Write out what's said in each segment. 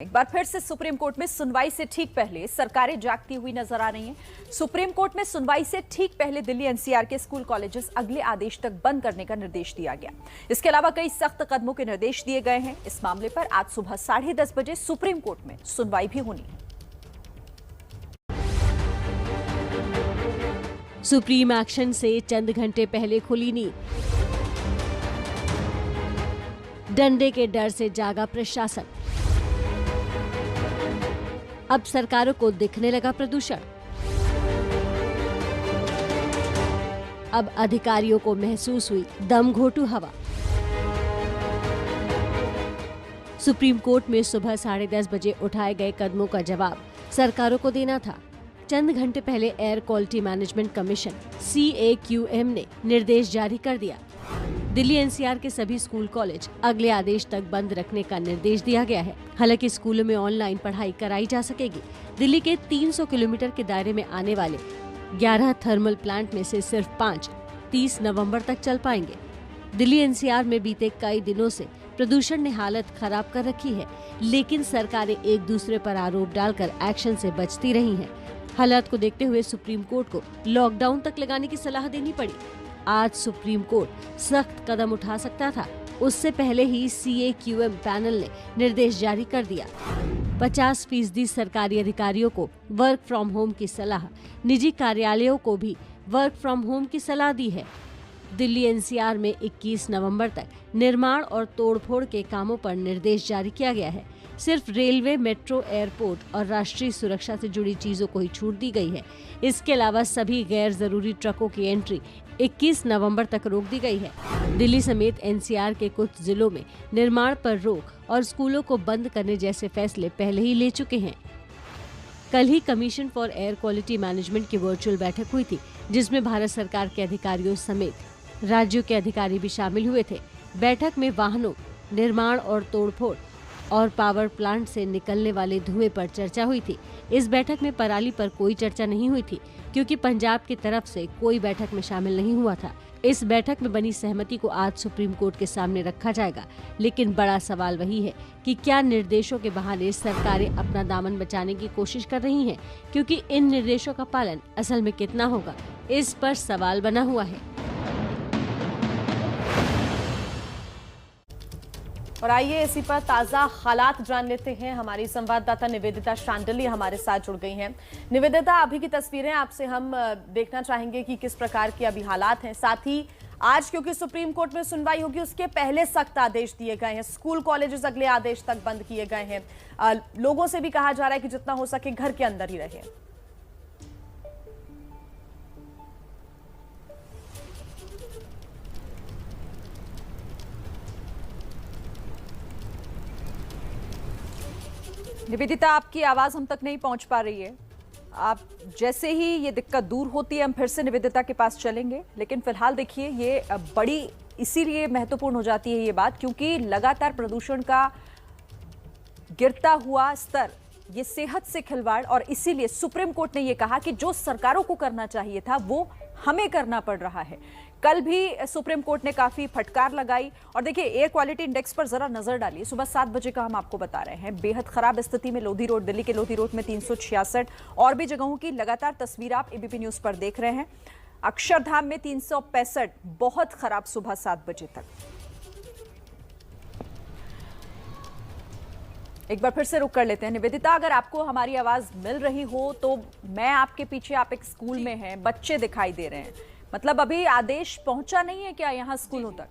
एक बार फिर से सुप्रीम कोर्ट में सुनवाई से ठीक पहले सरकारें जागती हुई नजर आ रही हैं। सुप्रीम कोर्ट में सुनवाई से ठीक पहले दिल्ली एनसीआर के स्कूल कॉलेजेस अगले आदेश तक बंद करने का निर्देश दिया गया। इसके अलावा कई सख्त कदमों के निर्देश दिए गए हैं। इस मामले पर आज सुबह 10:30 बजे सुप्रीम कोर्ट में सुनवाई भी होनी है। सुप्रीम एक्शन से चंद घंटे पहले खुली नींद, डंडे के डर से जागा प्रशासन। अब सरकारों को दिखने लगा प्रदूषण। अब अधिकारियों को महसूस हुई दम घोटू हवा। सुप्रीम कोर्ट में सुबह 10:30 बजे उठाए गए कदमों का जवाब सरकारों को देना था। चंद घंटे पहले air quality management commission CAQM ने निर्देश जारी कर दिया। दिल्ली एनसीआर के सभी स्कूल कॉलेज अगले आदेश तक बंद रखने का निर्देश दिया गया है। हालांकि स्कूलों में ऑनलाइन पढ़ाई कराई जा सकेगी। दिल्ली के 300 किलोमीटर के दायरे में आने वाले 11 थर्मल प्लांट में से सिर्फ 5 30 नवंबर तक चल पाएंगे। दिल्ली एनसीआर में बीते कई दिनों से प्रदूषण ने हालत खराब कर रखी है, लेकिन सरकारें एक दूसरे पर आरोप डालकर एक्शन से बचती रही हैं। हालात को देखते हुए सुप्रीम कोर्ट को लॉकडाउन तक लगाने की सलाह देनी पड़ी। आज सुप्रीम कोर्ट सख्त कदम उठा सकता था, उससे पहले ही CAQM पैनल ने निर्देश जारी कर दिया। 50% सरकारी अधिकारियों को वर्क फ्रॉम होम की सलाह, निजी कार्यालयों को भी वर्क फ्रॉम होम की सलाह दी है। दिल्ली एनसीआर में 21 नवंबर तक निर्माण और तोड़फोड़ के कामों पर निर्देश जारी किया गया है। सिर्फ रेलवे, मेट्रो, एयरपोर्ट और राष्ट्रीय सुरक्षा से जुड़ी चीजों को ही छूट दी गई है। इसके अलावा सभी गैर जरूरी ट्रकों की एंट्री 21 नवंबर तक रोक दी गई है। दिल्ली समेत एनसीआर के कुछ जिलों में निर्माण पर रोक और स्कूलों को बंद करने जैसे फैसले पहले ही ले चुके हैं। कल ही commission for air quality management की वर्चुअल बैठक हुई थी, जिसमें भारत सरकार के अधिकारियों समेत राज्यों के अधिकारी भी शामिल हुए थे। बैठक में वाहनों, निर्माण और तोड़फोड़ और पावर प्लांट से निकलने वाले धुएं पर चर्चा हुई थी। इस बैठक में पराली पर कोई चर्चा नहीं हुई थी, क्योंकि पंजाब की तरफ से कोई बैठक में शामिल नहीं हुआ था। इस बैठक में बनी सहमति को आज सुप्रीम कोर्ट के सामने रखा जाएगा, लेकिन बड़ा सवाल वही है कि क्या निर्देशों के बहाने सरकारें अपना दामन बचाने की कोशिश कर रही हैं, क्योंकि इन निर्देशों का पालन असल में कितना होगा, इस पर सवाल बना हुआ है। और आइए इसी पर ताजा हालात जान लेते हैं। हमारी संवाददाता निवेदिता शांडली हमारे साथ जुड़ गई हैं। निवेदिता, अभी की तस्वीरें आपसे हम देखना चाहेंगे कि किस प्रकार के अभी हालात हैं। साथ ही आज क्योंकि सुप्रीम कोर्ट में सुनवाई होगी, उसके पहले सख्त आदेश दिए गए हैं। स्कूल कॉलेजेस अगले आदेश तक बंद किए गए हैं। लोगों से भी कहा जा रहा है कि जितना हो सके घर के अंदर ही रहें। निवेदिता, आपकी आवाज हम तक नहीं पहुंच पा रही है। आप जैसे ही ये दिक्कत दूर होती है हम फिर से निवेदिता के पास चलेंगे, लेकिन फिलहाल देखिए ये बड़ी इसीलिए महत्वपूर्ण हो जाती है ये बात, क्योंकि लगातार प्रदूषण का गिरता हुआ स्तर, ये सेहत से खिलवाड़, और इसीलिए सुप्रीम कोर्ट ने ये कहा कि जो सरकारों को करना चाहिए था वो हमें करना पड़ रहा है। कल भी सुप्रीम कोर्ट ने काफी फटकार लगाई। और देखिए एयर क्वालिटी इंडेक्स पर जरा नजर डालिए। सुबह 7 बजे का हम आपको बता रहे हैं, बेहद खराब स्थिति में लोधी रोड, दिल्ली के लोधी रोड में 366, और भी जगहों की लगातार तस्वीर आप ABP न्यूज पर देख रहे हैं। अक्षरधाम में 365, बहुत खराब सुबह 7 बजे तक। एक बार फिर से रुक कर लेते हैं। निवेदिता, अगर आपको हमारी आवाज मिल रही हो तो मैं आपके पीछे, आप एक स्कूल में हैं, बच्चे दिखाई दे रहे हैं, मतलब अभी आदेश पहुंचा नहीं है क्या यहाँ स्कूलों तक?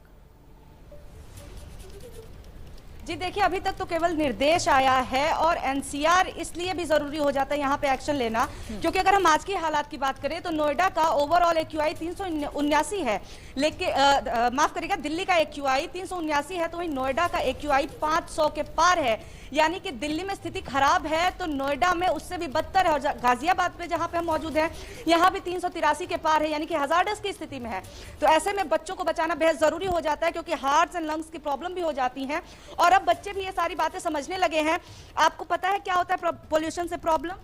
जी देखिए, अभी तक तो केवल निर्देश आया है, और एनसीआर इसलिए भी जरूरी हो जाता है यहाँ पे एक्शन लेना, क्योंकि अगर हम आज की हालात की बात करें तो नोएडा का ओवरऑल AQI 379 है, लेकिन माफ करिएगा, दिल्ली का AQI 379 है, तो वहीं नोएडा का AQI 500 के पार है। यानी कि दिल्ली में स्थिति खराब है तो नोएडा में उससे भी बदतर है। और गाजियाबाद में जहां पे हम मौजूद हैं, यहाँ भी 383 के पार है, यानी कि हजार्डस की स्थिति में है। तो ऐसे में बच्चों को बचाना बेहद जरूरी हो जाता है, क्योंकि हार्ट एंड लंग्स की प्रॉब्लम भी हो जाती हैं, और अब बच्चे भी ये सारी बातें समझने लगे हैं। आपको पता है क्या होता है पोल्यूशन से प्रॉब्लम?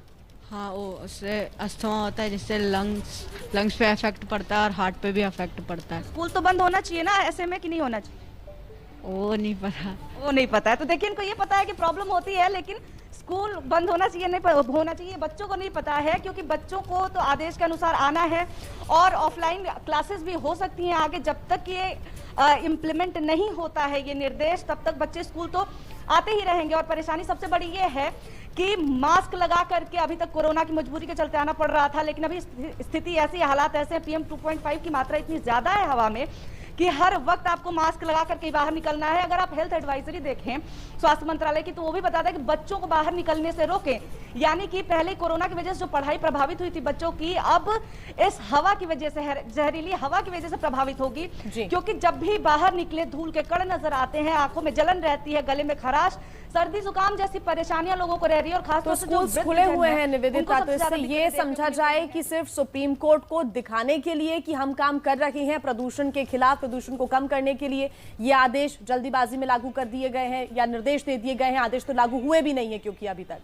हाँ, वो उससे अस्थमा होता है, जिससे लंग्स पे इफेक्ट पड़ता है और हार्ट पे भी इफेक्ट पड़ता है। स्कूल तो बंद होना चाहिए ना ऐसे में, कि नहीं होना चाहिए? वो नहीं पता। वो नहीं पता है। तो देखिए इनको ये पता है कि प्रॉब्लम होती है, लेकिन स्कूल बंद होना चाहिए नहीं होना चाहिए, बच्चों को नहीं पता है, क्योंकि बच्चों को तो आदेश के अनुसार आना है और ऑफलाइन क्लासेस भी हो सकती हैं आगे। जब तक ये इम्प्लीमेंट नहीं होता है ये निर्देश, तब तक बच्चे स्कूल तो आते ही रहेंगे। और परेशानी सबसे बड़ी ये है कि मास्क लगा करके अभी तक कोरोना की मजबूरी के चलते आना पड़ रहा था, लेकिन अभी स्थिति ऐसी, हालात ऐसे हैं, PM 2.5 की मात्रा इतनी ज़्यादा है हवा में कि हर वक्त आपको मास्क लगा करके बाहर निकलना है। अगर आप हेल्थ एडवाइजरी देखें स्वास्थ्य मंत्रालय की, तो वो भी बताता है कि बच्चों को बाहर निकलने से रोकें। यानी कि पहले कोरोना की वजह से जो पढ़ाई प्रभावित हुई थी बच्चों की, अब इस हवा की वजह से, जहरीली हवा की वजह से प्रभावित होगी। क्योंकि जब भी बाहर निकले धूल के कण नजर आते हैं, आंखों में जलन रहती है, गले में खराश, सर्दी जुकाम जैसी परेशानियां लोगों को रह रही है। और खासतौर से स्कूल खुले हुए हैं निवेदिता, तो इससे ये समझा जाए कि सिर्फ सुप्रीम कोर्ट को दिखाने के लिए कि हम काम कर रहे हैं प्रदूषण के खिलाफ, प्रदूषण को कम करने के लिए ये आदेश जल्दीबाजी में लागू कर दिए गए हैं या निर्देश दे दिए गए हैं? आदेश तो लागू हुए भी नहीं है क्योंकि अभी तक।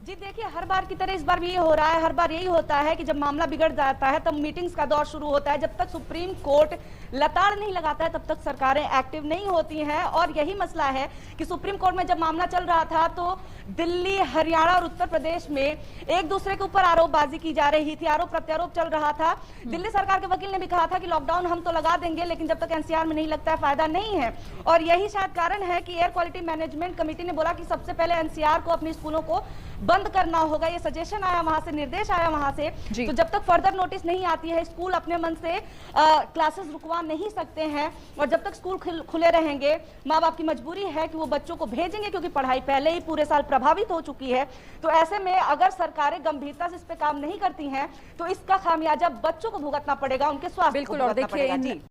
जी देखिए, हर बार की तरह इस बार भी ये हो रहा है। हर बार यही होता है कि जब मामला बिगड़ जाता है तब मीटिंग्स का दौर शुरू होता है। जब तक सुप्रीम कोर्ट लताड़ नहीं लगाता है तब तक सरकारें एक्टिव नहीं होती हैं। और यही मसला है कि सुप्रीम कोर्ट में जब मामला चल रहा था तो दिल्ली, हरियाणा और उत्तर प्रदेश में एक दूसरे के ऊपर आरोपबाजी की जा रही थी, आरोप प्रत्यारोप चल रहा था। दिल्ली सरकार के वकील ने भी कहा था कि लॉकडाउन हम तो लगा देंगे, लेकिन जब तक NCR में नहीं लगता है फायदा नहीं है। और यही शायद कारण है कि एयर क्वालिटी मैनेजमेंट कमेटी ने बोला कि सबसे पहले NCR को अपने स्कूलों को बंद करना होगा। ये सजेशन आया वहां से, निर्देश आया वहां से। तो जब तक फर्दर नोटिस नहीं आती है, स्कूल अपने मन से क्लासेस रुकवा नहीं सकते हैं। और जब तक स्कूल खुले रहेंगे, माँ बाप की मजबूरी है कि वो बच्चों को भेजेंगे, क्योंकि पढ़ाई पहले ही पूरे साल प्रभावित हो चुकी है। तो ऐसे में अगर सरकारें गंभीरता से इस पे काम नहीं करती हैं तो इसका खामियाजा बच्चों को भुगतना पड़ेगा, उनके स्वास्थ्य बिल्कुल। को और भुगतना देखिए पड़ेगा। जी।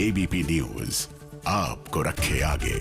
ABP न्यूज आपको रखे आगे।